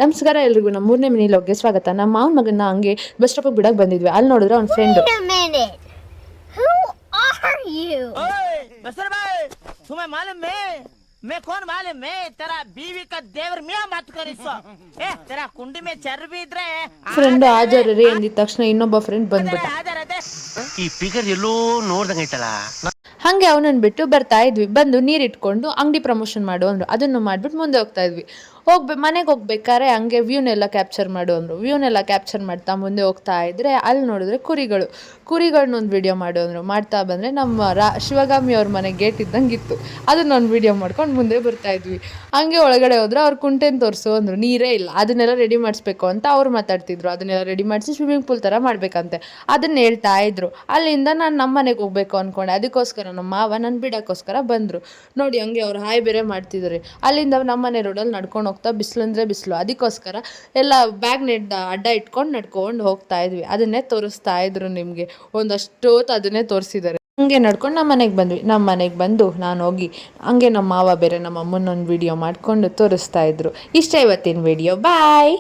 ನಮಸ್ಕಾರ ಎಲ್ರಿಗೂ ನಮ್ಮ ಮೂರನೇ ಮಿನಿ ಲಾಗ್ಗೆ ಸ್ವಾಗತ. ನಮ್ಮ ಮಾವನ ಮಗನ್ನ ಹಂಗೆ ಬಸ್ ಸ್ಟಾಪ್ ಬಿಡಕ್ಕೆ ಬಂದಿದ್ವಿ. ಅಲ್ಲಿ ನೋಡಿದ್ರೆ ಅವ್ನ ಫ್ರೆಂಡ್ मैं कौन मालूम मैं तेरा बीवी का देवर मियां मत कर इसको ए तेरा कुंडी में चर्बी इधर है ಫ್ರೆಂಡ್ ಹಾಜರಿ ಅಂದಿದ ತಕ್ಷಣ ಇನ್ನೊಬ್ಬ ಫ್ರೆಂಡ್ ಬಂದ್ಬಿಟ್ಟ. ಈ ಫಿಗರ್ ಎಲ್ಲೋ ನೋಡ್ದಂಗೈತಲ್ಲ. ಹಾಗೆ ಅವನನ್ನು ಬಿಟ್ಟು ಬರ್ತಾ ಇದ್ವಿ. ಬಂದು ನೀರಿಟ್ಕೊಂಡು ಅಂಗಡಿ ಪ್ರಮೋಷನ್ ಮಾಡು ಅಂದರು. ಅದನ್ನು ಮಾಡಿಬಿಟ್ಟು ಮುಂದೆ ಹೋಗ್ತಾ ಇದ್ವಿ. ಮನೆಗೆ ಹೋಗ್ಬೇಕಾದ್ರೆ ಹಂಗೆ ವ್ಯೂನೆಲ್ಲ ಕ್ಯಾಪ್ಚರ್ ಮಾಡು ಅಂದರು. ವ್ಯೂನೆಲ್ಲ ಕ್ಯಾಪ್ಚರ್ ಮಾಡ್ತಾ ಮುಂದೆ ಹೋಗ್ತಾ ಇದ್ದರೆ ಅಲ್ಲಿ ನೋಡಿದ್ರೆ ಕುರಿಗಳನ್ನೊಂದು ವಿಡಿಯೋ ಮಾಡು ಅಂದರು. ಮಾಡ್ತಾ ಬಂದರೆ ನಮ್ಮ ಶಿವಗಾಮಿ ಅವ್ರ ಮನೆ ಗೇಟ್ ಇದ್ದಂಗೆ ಇತ್ತು. ಅದನ್ನೊಂದು ವಿಡಿಯೋ ಮಾಡ್ಕೊಂಡು ಮುಂದೆ ಬರ್ತಾ ಇದ್ವಿ. ಹಂಗೆ ಒಳಗಡೆ ಹೋದ್ರೆ ಅವ್ರು ಕುಂಟೆನ ತೋರಿಸು ಅಂದರು. ನೀರೇ ಇಲ್ಲ, ಅದನ್ನೆಲ್ಲ ರೆಡಿ ಮಾಡಿಸ್ಬೇಕು ಅಂತ ಅವ್ರು ಮಾತಾಡ್ತಿದ್ರು. ಅದನ್ನೆಲ್ಲ ರೆಡಿ ಮಾಡಿಸಿ ಸ್ವಿಮ್ಮಿಂಗ್ ಪೂಲ್ ಥರ ಮಾಡಬೇಕಂತೆ. ಅದನ್ನ ಹೇಳ್ತಾ ಇದ್ರು. ಅಲ್ಲಿಂದ ನಾನು ನಮ್ಮ ಮನೆಗೆ ಹೋಗ್ಬೇಕು ಅಂದ್ಕೊಂಡೆ. ಅದಕ್ಕೋಸ್ಕರ ನಮ್ಮ ಮಾವ ನನ್ನ ಬಿಡೋಕ್ಕೋಸ್ಕರ ಬಂದರು. ನೋಡಿ ಹಂಗೆ ಅವ್ರು ಹಾಯ್ ಬೇರೆ ಮಾಡ್ತಿದ್ರು. ಅಲ್ಲಿಂದ ನಮ್ಮ ಮನೆ ರೋಡಲ್ಲಿ ನಡ್ಕೊಂಡು ಹೋಗ್ತಾ ಬಿಸಿಲಂದ್ರೆ ಬಿಸಿಲು, ಅದಕ್ಕೋಸ್ಕರ ಎಲ್ಲ ಬ್ಯಾಗ್ನೆಟ್ ಅಡ್ಡ ಇಟ್ಕೊಂಡು ನಡ್ಕೊಂಡು ಹೋಗ್ತಾ ಇದ್ವಿ. ಅದನ್ನೇ ತೋರಿಸ್ತಾ ಇದ್ರು ನಿಮಗೆ. ಒಂದಷ್ಟು ಹೊತ್ತು ಅದನ್ನೇ ತೋರಿಸಿದ್ದಾರೆ. ಹಂಗೆ ನಡ್ಕೊಂಡು ನಮ್ಮ ಮನೆಗೆ ಬಂದ್ವಿ. ನಮ್ಮ ಮನೆಗೆ ಬಂದು ನಾನು ಹೋಗಿ ಹಂಗೆ ನಮ್ಮ ಮಾವ ಬೇರೆ ನಮ್ಮ ಅಮ್ಮನೊಂದು ವಿಡಿಯೋ ಮಾಡಿಕೊಂಡು ತೋರಿಸ್ತಾ ಇದ್ರು. ಇಷ್ಟೇ ಇವತ್ತಿನ ವಿಡಿಯೋ. ಬಾಯ್.